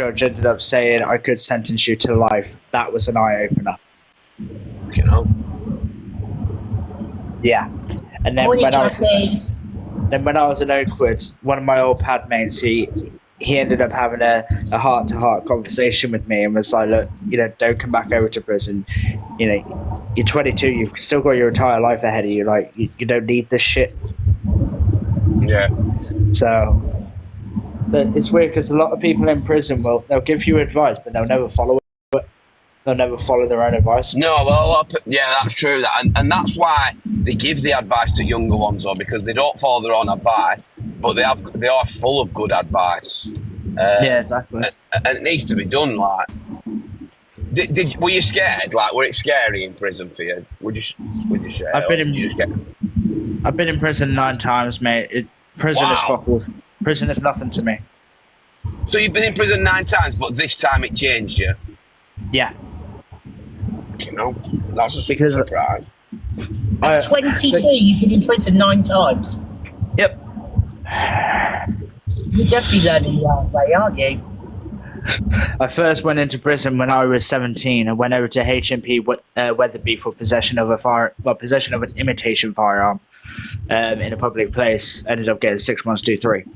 judge ended up saying I could sentence you to life. That was an eye-opener. You know? Yeah. And then when I was in Oakwood, one of my old pad mates, he ended up having a heart-to-heart conversation with me and was like, look, don't come back over to prison. You're 22, you've still got your entire life ahead of you. Like, you don't need this shit. Yeah. So, but it's weird because a lot of people in prison they'll give you advice, but they'll never follow it. They'll never follow their own advice. No, well, yeah, that's true. And that's why they give the advice to younger ones, though, because they don't follow their own advice, but they are full of good advice. Yeah, exactly. And it needs to be done. Like, were you scared? Like, were it scary in prison for you? Would you say? I've been in prison 9 times, mate. Prison is fuck all. Prison is nothing to me. So you've been in prison 9 times, but this time it changed you? Yeah. That's a surprise. At 22, you've been in prison 9 times? Yep. You're definitely learning the hard way, aren't you? I first went into prison when I was 17 and went over to HMP Weatherby for possession of an imitation firearm in a public place. Ended up getting 6 months, 2-3.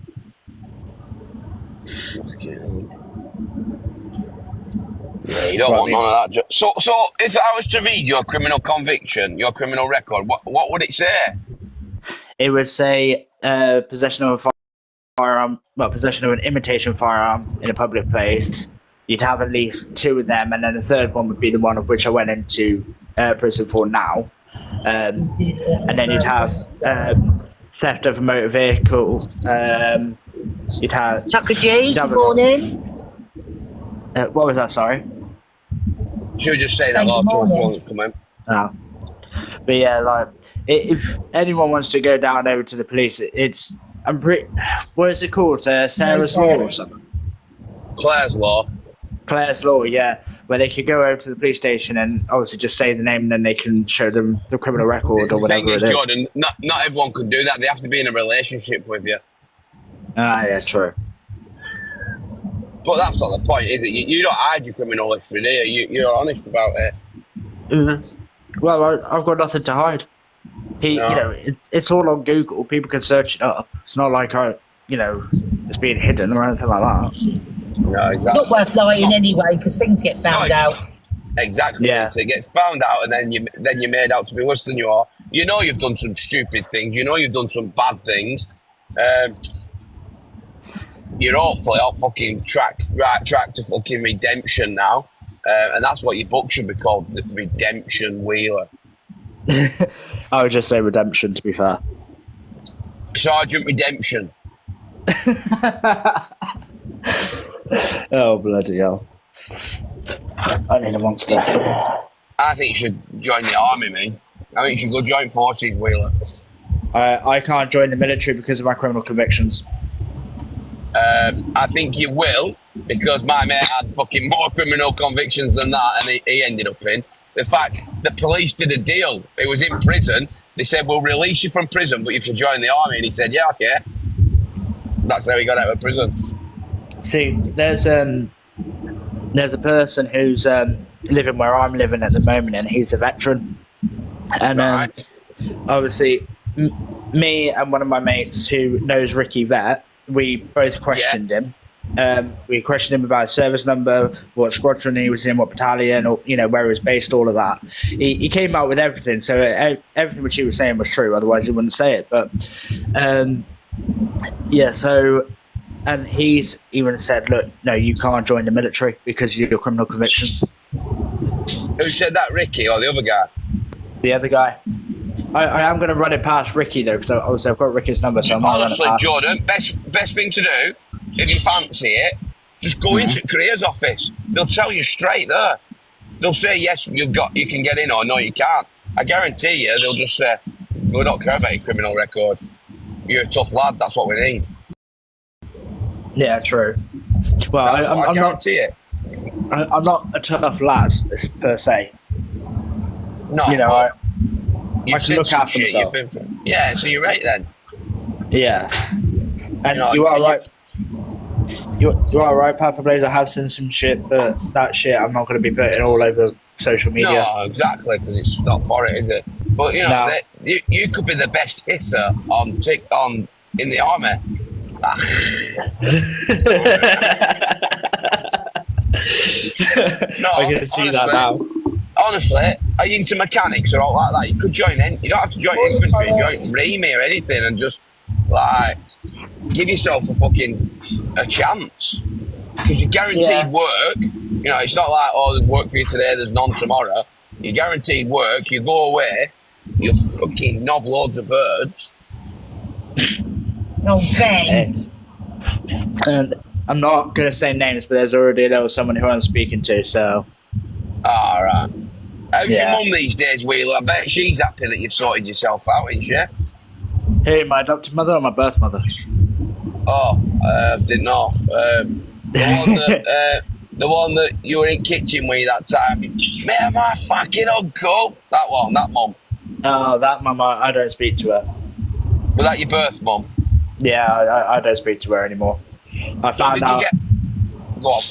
Yeah, you don't want none of that. So if I was to read your criminal conviction, your criminal record, what would it say? It would say possession of a firearm, possession of an imitation firearm in a public place. You'd have at least 2 of them, and then the third one would be the one of which I went into prison for now. And then you'd have theft of a motor vehicle. You'd have Tucker G, good morning. What was that? Sorry. Should we just say that lot to the phone that's coming? No. But yeah, like if anyone wants to go down over to the police, what is it called? Sarah's Law or something? Claire's Law. Claire's Law, yeah, where they could go over to the police station and obviously just say the name, and then they can show them the criminal record or whatever it is. Jordan, not everyone can do that. They have to be in a relationship with you. Yeah, true. But that's not the point, is it? You don't hide your criminal history, do you? You're honest about it. Mm-hmm. Well, I've got nothing to hide. It's all on Google. People can search it up. It's not like it's being hidden or anything like that. No, exactly. It's not worth lying anyway, because things get found out. Exactly. Yeah. So it gets found out, and then you're made out to be worse than you are. You know you've done some stupid things. You know you've done some bad things. You're hopefully on fucking right track to fucking redemption now, and that's what your book should be called, the Redemption Wheeler. I would just say redemption, to be fair. Sergeant Redemption. Oh, bloody hell. I need a monster. I think you should join the army, mate. I think you should go join forces, Wheeler. I can't join the military because of my criminal convictions. I think you will, because my mate had fucking more criminal convictions than that, and he ended up in. In fact, the police did a deal. He was in prison. They said, we'll release you from prison, but you should join the army. And he said, yeah, okay. That's how he got out of prison. See, there's a person who's living where I'm living at the moment, and he's a veteran. And obviously, me and one of my mates who knows Ricky Vet, we both questioned him. We questioned him about his service number, what squadron he was in, what battalion, or where he was based, all of that. He came out with everything, so everything which he was saying was true. Otherwise, he wouldn't say it. But and he's even said, "Look, no, you can't join the military because of your criminal convictions." Who said that, Ricky or the other guy? The other guy. I am going to run it past Ricky though, because obviously I've got Ricky's number. So honestly, Jordan, best thing to do, if you fancy it, just go into careers office. They'll tell you straight there. They'll say yes, you can get in, or no, you can't. I guarantee you, they'll just say, we don't care about your criminal record. You're a tough lad. That's what we need. Yeah, true. Well, I guarantee it. I'm not a tough lad per se. No, I can look after myself. Yeah, so you're right then. Yeah, and you are right. You are right, Papablaze. I have seen some shit, but that shit I'm not going to be putting all over social media. No, exactly, because it's not for it, is it? But you know, No. you could be the best hisser on in the army. No, I can see honestly, that now. Honestly, are you into mechanics or all like that? You could join in. You don't have to join infantry, join Remy or anything, and just like give yourself a chance because you're guaranteed work. You know, it's not like there's work for you today, there's none tomorrow. You're guaranteed work. You go away, you fucking knob loads of birds. Oh, Ben. And I'm not going to say names, but there's already someone who I'm speaking to, so. All right. How's your mum these days, Wheeler? I bet she's happy that you've sorted yourself out, isn't she? Hey, my adopted mother or my birth mother? Oh, didn't know. The one that you were in kitchen with that time. Me and my fucking uncle. That mum. Oh, that mum, I don't speak to her. Was that your birth mum? Yeah, I don't speak to her anymore. I found out. Go on.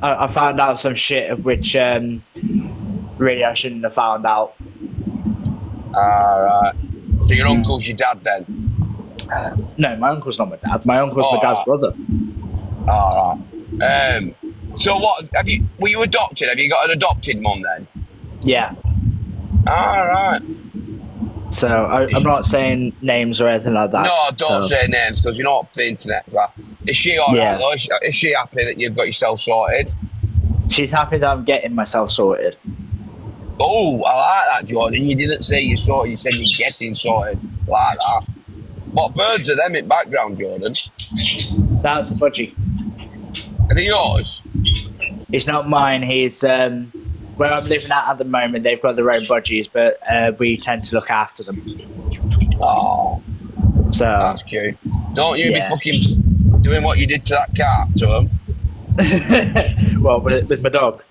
I found out some shit of which really I shouldn't have found out. Alright. So your uncle's your dad then? No, my uncle's not my dad. My uncle's my dad's brother. Alright. So what were you adopted? Have you got an adopted mum then? Yeah. Alright. So I'm not saying names or anything like that. No, don't say names because you know what the internet's like. Is she alright though? Is she happy that you've got yourself sorted? She's happy that I'm getting myself sorted. Oh, I like that, Jordan. You didn't say you're sorted, you said you're getting sorted. Like that. What birds are them in background, Jordan? That's a budgie. Are they yours? It's not mine. He's where I'm living at the moment. They've got their own budgies, but we tend to look after them. Oh, so that's cute. Don't you be fucking doing what you did to that cat to him? Well, with my dog.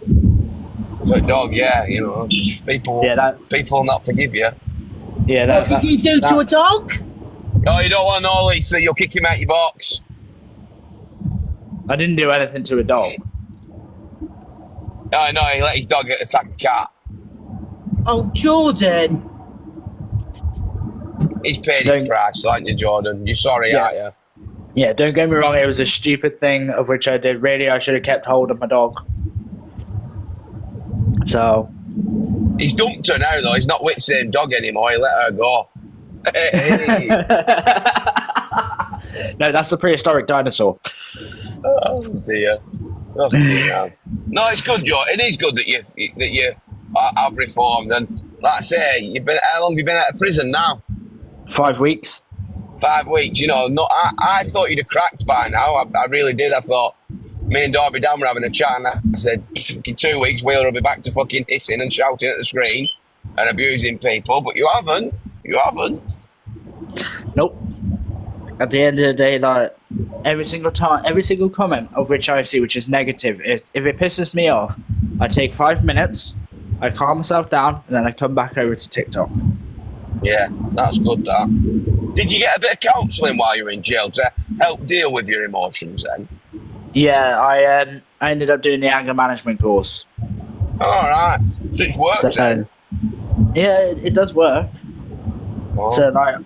With a dog, yeah, you know, people will not forgive you. Yeah, what did you do to a dog? Oh, you don't want to know, Lisa. You'll kick him out your box. I didn't do anything to a dog. Oh, no, he let his dog attack a cat. Oh, Jordan. He's paid his price, aren't you, Jordan? You're sorry, aren't you? Yeah, don't get me wrong. It was a stupid thing of which I did. Really, I should have kept hold of my dog. So. He's dumped her now, though. He's not with the same dog anymore. He let her go. Hey. No, that's a prehistoric dinosaur. Oh dear. Oh, dear. No, it's good, Joe. It is good that you have reformed. And like I say, how long have you been out of prison now? 5 weeks. 5 weeks. You know, I thought you'd have cracked by now. I really did. I thought me and Darby Dan were having a chat, and I said, in 2 weeks, Wheeler will be back to fucking hissing and shouting at the screen and abusing people. But you haven't. You haven't. Nope. At the end of the day, like every single comment of which I see which is negative, if it pisses me off, I take 5 minutes, I calm myself down, and then I come back over to TikTok. Yeah, that's good, that. Did you get a bit of counselling while you were in jail to help deal with your emotions then? Yeah, I ended up doing the anger management course. Alright. So it works then? Yeah, it does work. Oh. So like,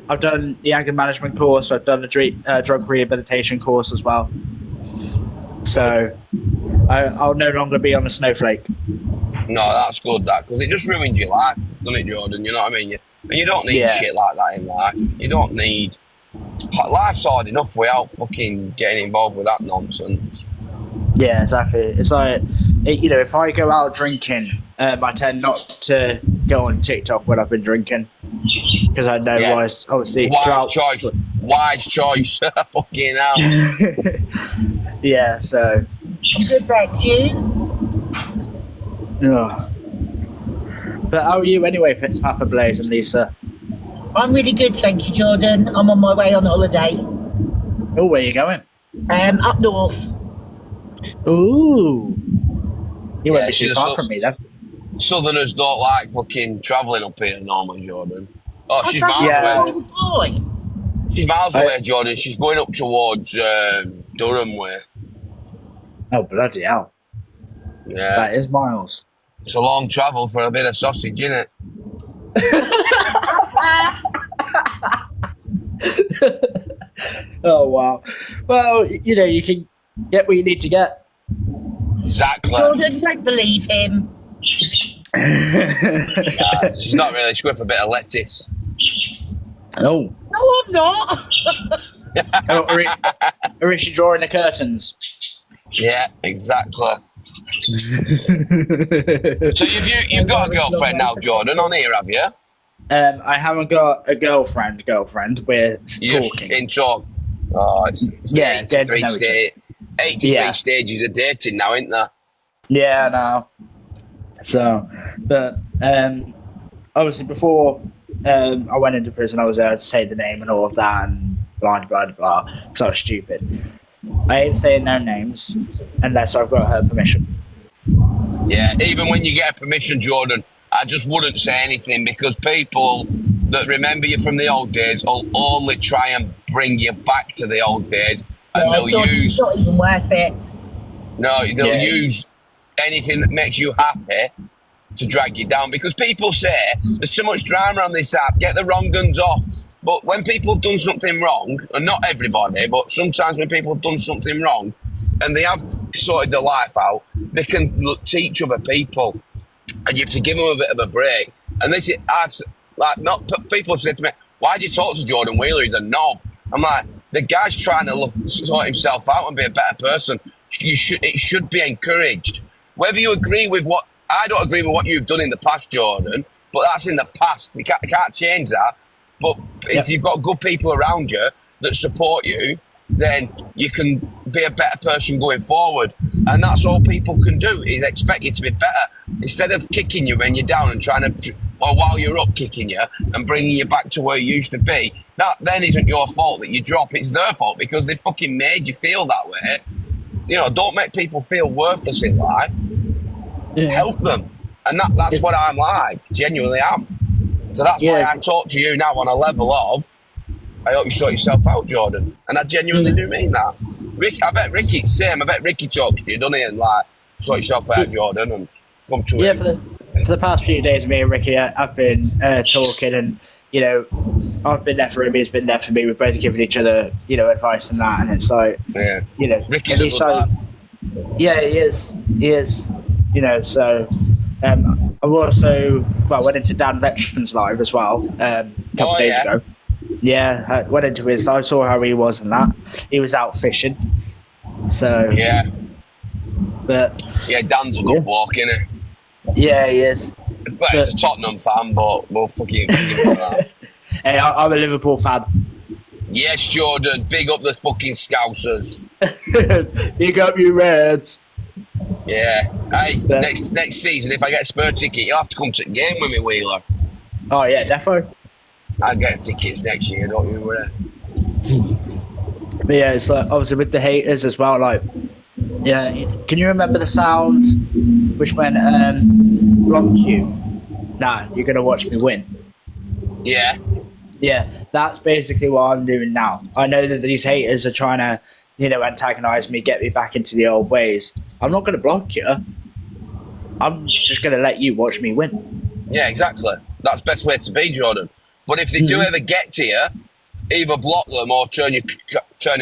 I've done the anger management course, I've done the drug rehabilitation course as well. So I'll no longer be on a snowflake. No, that's good, that, because it just ruins your life, doesn't it, Jordan? You know what I mean? You don't need shit like that in life. You don't need... Life's hard enough without fucking getting involved with that nonsense. Yeah, exactly. It's like, you know, if I go out drinking, I tend not to go on TikTok when I've been drinking. Because I know, obviously... Wise choice. Fucking hell. Yeah, so... I'm good, thank you. Ugh. But how are you anyway, Papablaze and Lisa? I'm really good, thank you, Jordan. I'm on my way on holiday. Oh, where are you going? Up north. Ooh. You won't be too far from me then. Southerners don't like fucking travelling up here normally, Jordan. Oh, she's miles away. All the time. She's miles away, Jordan. She's going up towards Durham way. Oh, bloody hell. Yeah. That is miles. It's a long travel for a bit of sausage, innit? Oh, wow. Well, you know, you can get what you need to get. Exactly. Jordan, don't believe him. Nah, she's not really. She's going for a bit of lettuce. Oh. No, I'm not. Or is she drawing the curtains? Yeah, exactly. So you've got a girlfriend now, Jordan, on here, have you? I haven't got a girlfriend. We're talking. In talk. Oh, it's Yeah, the 83 stage. stages of dating now, ain't there? Yeah, no. So, but obviously before I went into prison, I was able to say the name and all of that and blah blah blah because I was stupid. I ain't saying no names unless I've got her permission. Yeah, even when you get permission, Jordan, I just wouldn't say anything because people that remember you from the old days will only try and bring you back to the old days, and they'll use. It's not even worth it. No, they'll use anything that makes you happy to drag you down because people say there's too much drama on this app. Get the wrong guns off. But when people have done something wrong, and not everybody, but sometimes when people have done something wrong and they have sorted their life out, they can teach other people, and you have to give them a bit of a break. And this is, people have said to me, "Why do you talk to Jordan Wheeler? He's a knob." I'm like, the guy's trying to sort himself out and be a better person. It should be encouraged. Whether you agree with I don't agree with what you've done in the past, Jordan, but that's in the past. You can't change that. But if you've got good people around you that support you, then you can be a better person going forward. And that's all people can do, is expect you to be better. Instead of kicking you when you're down and or while you're up kicking you and bringing you back to where you used to be, that then isn't your fault that you drop. It's their fault because they fucking made you feel that way. You know, don't make people feel worthless in life. Yeah. Help them. And that's what I'm like, genuinely am. So that's why I talk to you now on a level of, I hope you sort yourself out, Jordan. And I genuinely do mean that. I bet Ricky's same. I bet Ricky talks to you, doesn't he? And like, sort yourself out, Jordan, and come to him. For the past few days, me and Ricky have been talking, and you know, I've been there for him, he's been there for me. We've both given each other, you know, advice and that, and it's like, you know, Ricky's a good lad. Yeah, he is. You know, so I've also went into Dan Vexton's live as well a couple of days ago. Yeah, I went into his. I saw how he was and that. He was out fishing. So but Dan's a good bloke, isn't he? Yeah, he is. Well, he's a Tottenham fan, but we'll fucking give him that. Hey, I'm a Liverpool fan. Yes, Jordan, big up the fucking Scousers. Big up you Reds. Yeah. Hey, next season, if I get a spare ticket, you'll have to come to the game with me, Wheeler. Oh yeah, defo. I'll get tickets next year, don't you worry. But yeah, it's like obviously with the haters as well. Like, yeah, can you remember the sound which went block you? Nah, you're gonna watch me win. Yeah. Yeah, that's basically what I'm doing now. I know that these haters are trying to, you know, antagonize me, get me back into the old ways. I'm not going to block you. I'm just going to let you watch me win. Yeah, exactly. That's the best way to be, Jordan. But if they do ever get to you, either block them or turn it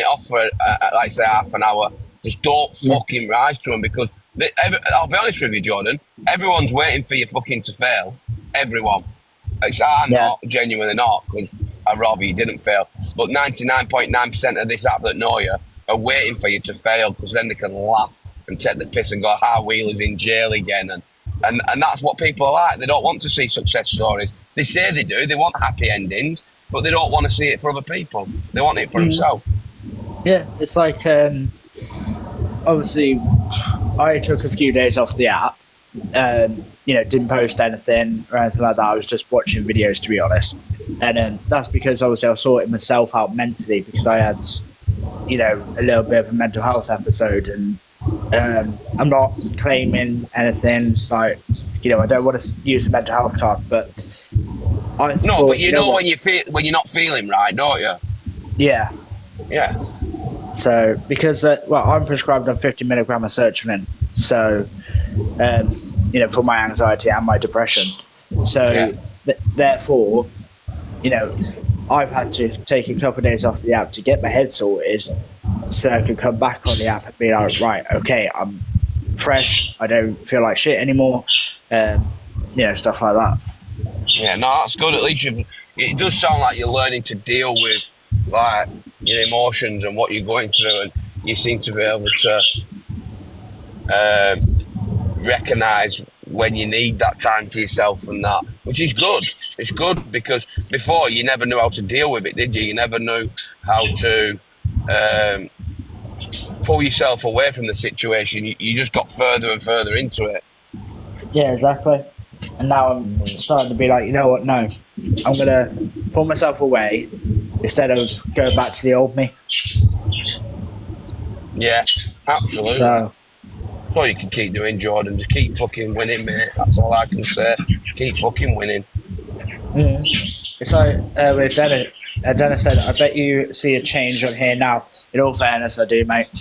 off for, like, say, half an hour. Just don't fucking rise to them because, I'll be honest with you, Jordan, everyone's waiting for you fucking to fail. Everyone. I'm not, genuinely not, because I'd rather you didn't fail. But 99.9% of this app that know you are waiting for you to fail because then they can laugh and take the piss and go, Wheeler's in jail again. And that's what people are like. They don't want to see success stories. They say they do. They want happy endings, but they don't want to see it for other people. They want it for themselves. Yeah, it's like, obviously, I took a few days off the app. You know, didn't post anything or anything like that. I was just watching videos, to be honest. And that's because obviously I was sorting myself out mentally because I had, you know, a little bit of a mental health episode. And I'm not claiming anything. Like, you know, I don't want to use the mental health card, but but you know when you're not feeling right, don't you? Yeah. Yeah. So because I'm prescribed on 50 milligram of sertraline, so for my anxiety and my depression. So therefore, I've had to take a couple of days off the app to get my head sorted, so I could come back on the app and be like, right, okay, I'm fresh. I don't feel like shit anymore. Stuff like that. Yeah, no, that's good. At least it does sound like you're learning to deal with like your emotions and what you're going through, and you seem to be able to recognise when you need that time for yourself and that, which is good. It's good because before you never knew how to deal with it, did you? You never knew how to pull yourself away from the situation. You just got further and further into it. Yeah, exactly. And now I'm starting to be like, you know what? No, I'm gonna pull myself away instead of going back to the old me. Yeah, absolutely. So that's all you can keep doing, Jordan. Just keep fucking winning, mate. That's all I can say. Keep fucking winning. It's like with Dennis. Dennis said, I bet you see a change on here now. In all fairness, I do, mate.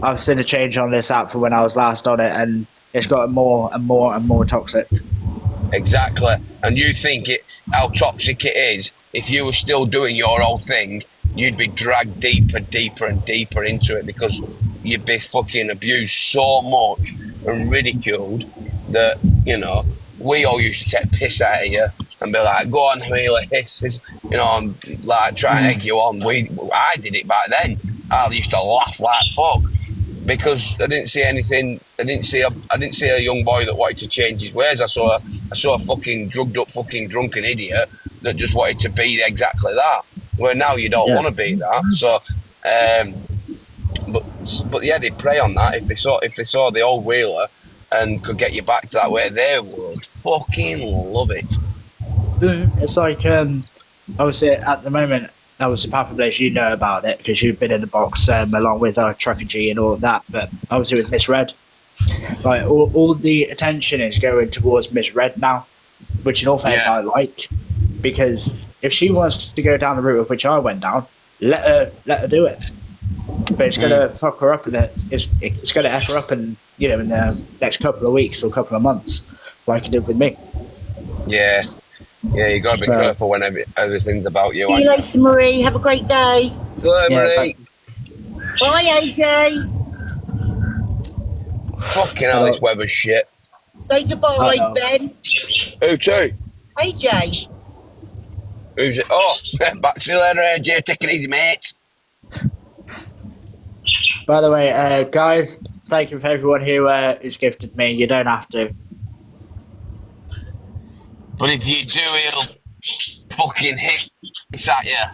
I've seen a change on this app from when I was last on it, and it's gotten more and more and more toxic. Exactly. And you think how toxic it is, if you were still doing your old thing, you'd be dragged deeper and deeper into it because you'd be fucking abused so much and ridiculed that, we all used to take piss out of you and be like, go on, Wheeler, and like try and egg you on. I did it back then. I used to laugh like fuck because I didn't see anything. I didn't see a young boy that wanted to change his ways. I saw a fucking drugged up, fucking drunken idiot that just wanted to be exactly that. Where now you don't want to be that. So, but yeah, they prey on that. If they saw the old Wheeler and could get you back to that way, they would fucking love it. It's like obviously at the moment, obviously Papablaze, you know about it because you've been in the box along with Trucker G and all of that. But obviously with Miss Red, like all the attention is going towards Miss Red now, which in all fairness I like, because if she wants to go down the route of which I went down, let her do it. But it's going to fuck her up, and it's going to F her up in the next couple of weeks or couple of months, like it did with me. Yeah, you got to be careful when everything's about you. See you later, Marie. Have a great day. See you later, Marie. Bye, AJ. Fucking hell, this weather's shit. Say goodbye, Ben. Who to? AJ. Who's it? Oh, back to you later, AJ. Take it easy, mate. By the way, guys, thank you for everyone who's gifted me. You don't have to. But if you do, he'll fucking hit at you.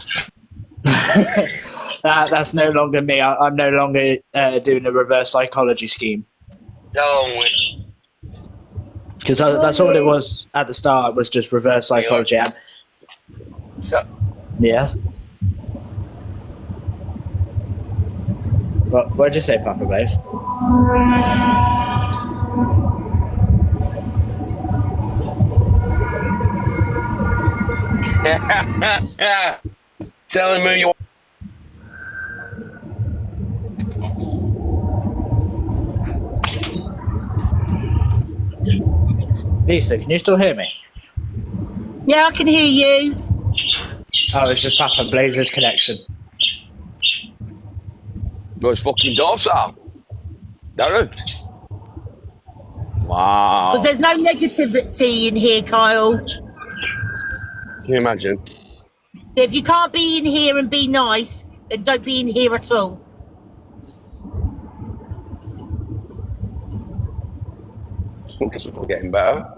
That's no longer me. I'm no longer doing a reverse psychology scheme. Don't. Because that's all it was at the start, was just reverse psychology. Yes. What did you say, Papablaze? Tell him who you want. Lisa, can you still hear me? Yeah, I can hear you. Oh, it's just Papablaze's connection. Go his fucking dorsal. Darren. Wow. Because there's no negativity in here, Kyle. Can you imagine? So if you can't be in here and be nice, then don't be in here at all. Because we're getting better.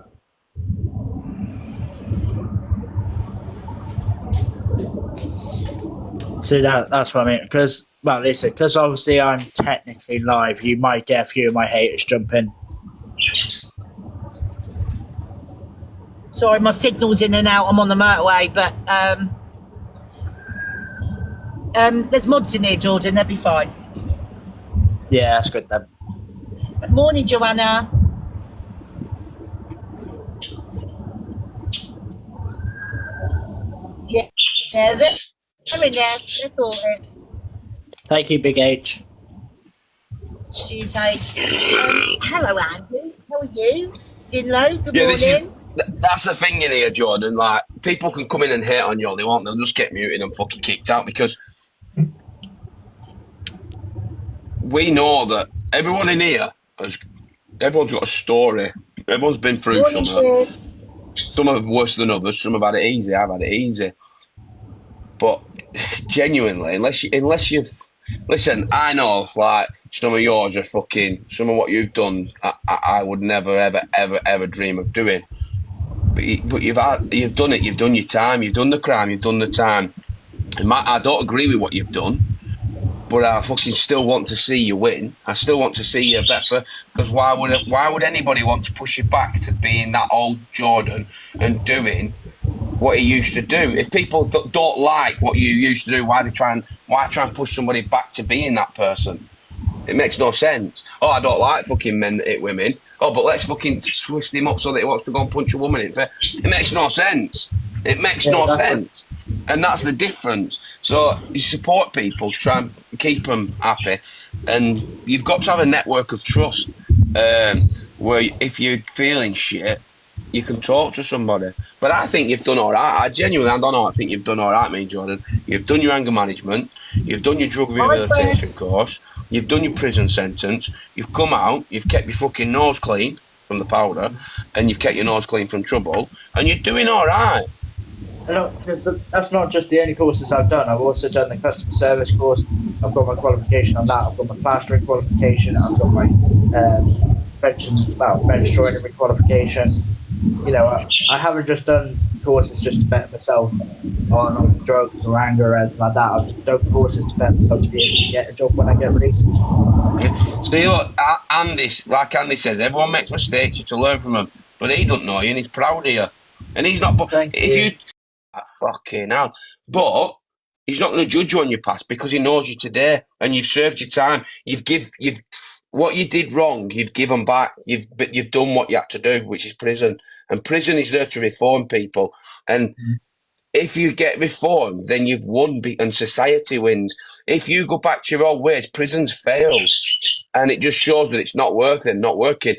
See, that's what I mean. Because, well, listen, because obviously I'm technically live, you might get a few of my haters jump in. Sorry, my signal's in and out. I'm on the motorway, but there's mods in here, Jordan. They'll be fine. Yeah, that's good then. Good morning, Joanna. Yeah, they're in there. That's all it. Thank you, Big H. Cheers, H. Hello, Andy. How are you? Dinlo, good Yeah, morning. that's the thing in here, Jordan. Like, people can come in and hate on you all they want. They'll just get muted and fucking kicked out because we know that everyone in here everyone's got a story. Everyone's been through Morning, something. Chris. Some are worse than others. Some have had it easy. I've had it easy. But genuinely, unless you've listen, I know like some of yours are fucking. Some of what you've done, I would never, ever, ever, ever dream of doing. But you've done it. You've done your time. You've done the crime. You've done the time. I don't agree with what you've done, but I fucking still want to see you win. I still want to see you better. Because why would anybody want to push you back to being that old Jordan and doing what he used to do? If people don't like what you used to do, why try and push somebody back to being that person? It makes no sense. Oh, I don't like fucking men that hit women. Oh, but let's fucking twist him up so that he wants to go and punch a woman in. It makes no sense. It makes no sense. And that's the difference. So you support people, try and keep them happy. And you've got to have a network of trust where if you're feeling shit, you can talk to somebody. But I think you've done all right. I don't know. I think you've done all right, Jordan. You've done your anger management. You've done your drug rehabilitation course. You've done your prison sentence. You've come out. You've kept your fucking nose clean from the powder, and you've kept your nose clean from trouble, and you're doing all right. That's not just the only courses I've done. I've also done the customer service course. I've got my qualification on that. I've got my plastering qualification. I've got my bench joinery qualification. You know, I haven't just done courses just to better myself on drugs or anger or anything like that. I've done courses to better myself to be able to get a job when I get released. See, look, Andy, like Andy says, everyone makes mistakes. You have to learn from them, but he don't know you, and he's proud of you, and he's not. If you fucking hell, but he's not going to judge you on your past because he knows you today, and you've served your time. You've what you did wrong, you've given back. You've done what you had to do, which is prison, and prison is there to reform people. And if you get reformed, then you've won, and society wins. If you go back to your old ways, prison's failed, and it just shows that it's not worth it, not working.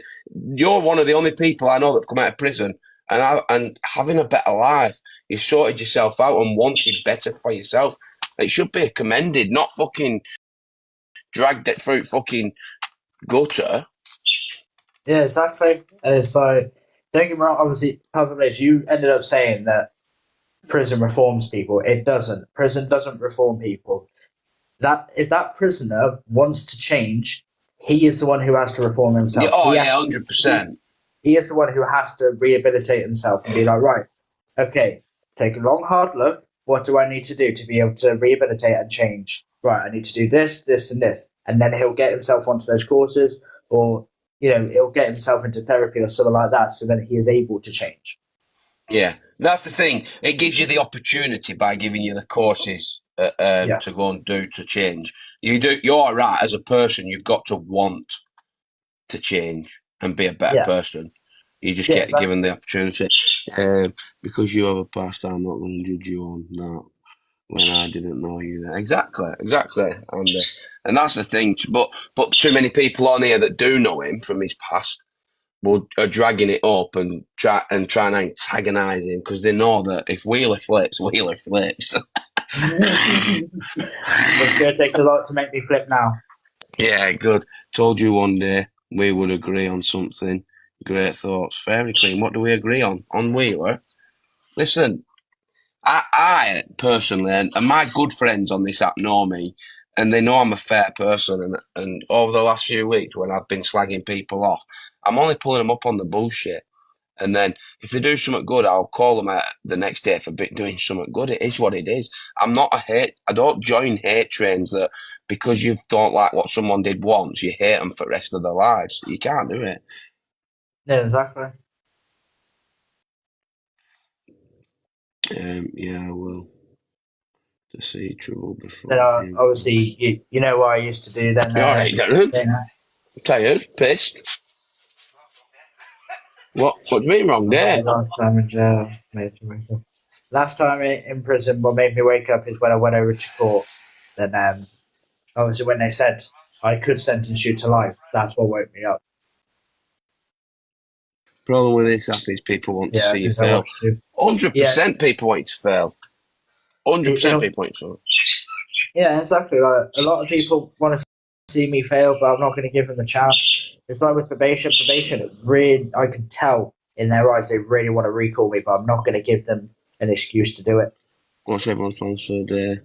You're one of the only people I know that have come out of prison and having a better life. You sorted yourself out and wanted better for yourself. It should be commended, not fucking dragged it through fucking gutter. Yeah, exactly. And it's like, don't get me wrong, obviously, Papablaze, you ended up saying that prison reforms people. It doesn't. Prison doesn't reform people. If that prisoner wants to change, he is the one who has to reform himself. Yeah, 100%. He is the one who has to rehabilitate himself and be like, right, okay, take a long, hard look. What do I need to do to be able to rehabilitate and change? Right, I need to do this, this, and this. And then he'll get himself onto those courses, or, he'll get himself into therapy or something like that, so that he is able to change. Yeah, that's the thing. It gives you the opportunity by giving you the courses to go and do to change. You're right as a person. You've got to want to change and be a better person. You just get given the opportunity. Because you have a past, I'm not going to judge you on that when I didn't know you then. Exactly. And that's the thing. But too many people on here that do know him from his past are dragging it up and trying to antagonise him because they know that if Wheeler flips, Wheeler flips. It's going to take a lot to make me flip now. Yeah, good. Told you one day we would agree on something. Great thoughts. Fairy Queen, what do we agree on? On Wheeler? Listen, I personally, and my good friends on this app know me, and they know I'm a fair person. And over the last few weeks, when I've been slagging people off, I'm only pulling them up on the bullshit. And then if they do something good, I'll call them out the next day for doing something good. It is what it is. I don't join hate trains that because you don't like what someone did once, you hate them for the rest of their lives. You can't do it. Yeah, exactly. Yeah, I will. To see trouble before. Then obviously, you know what I used to do then. You're right, Garrett. Tired, pissed. What do you mean wrong there? Last time in jail made me wake up. Last time in prison, what made me wake up is when I went over to court. Then Obviously, when they said I could sentence you to life, that's what woke me up. Problem with this app is people want to Yeah, see you because I fail. watched you. 100% people want you to fail. 100% It'll, people want you to fail. yeah, exactly. Like, a lot of people want to see me fail, but I'm not going to give them the chance. It's like with probation. Probation, it really, I could tell in their eyes they really want to recall me, but I'm not going to give them an excuse to do it. What's everyone's plans for the day?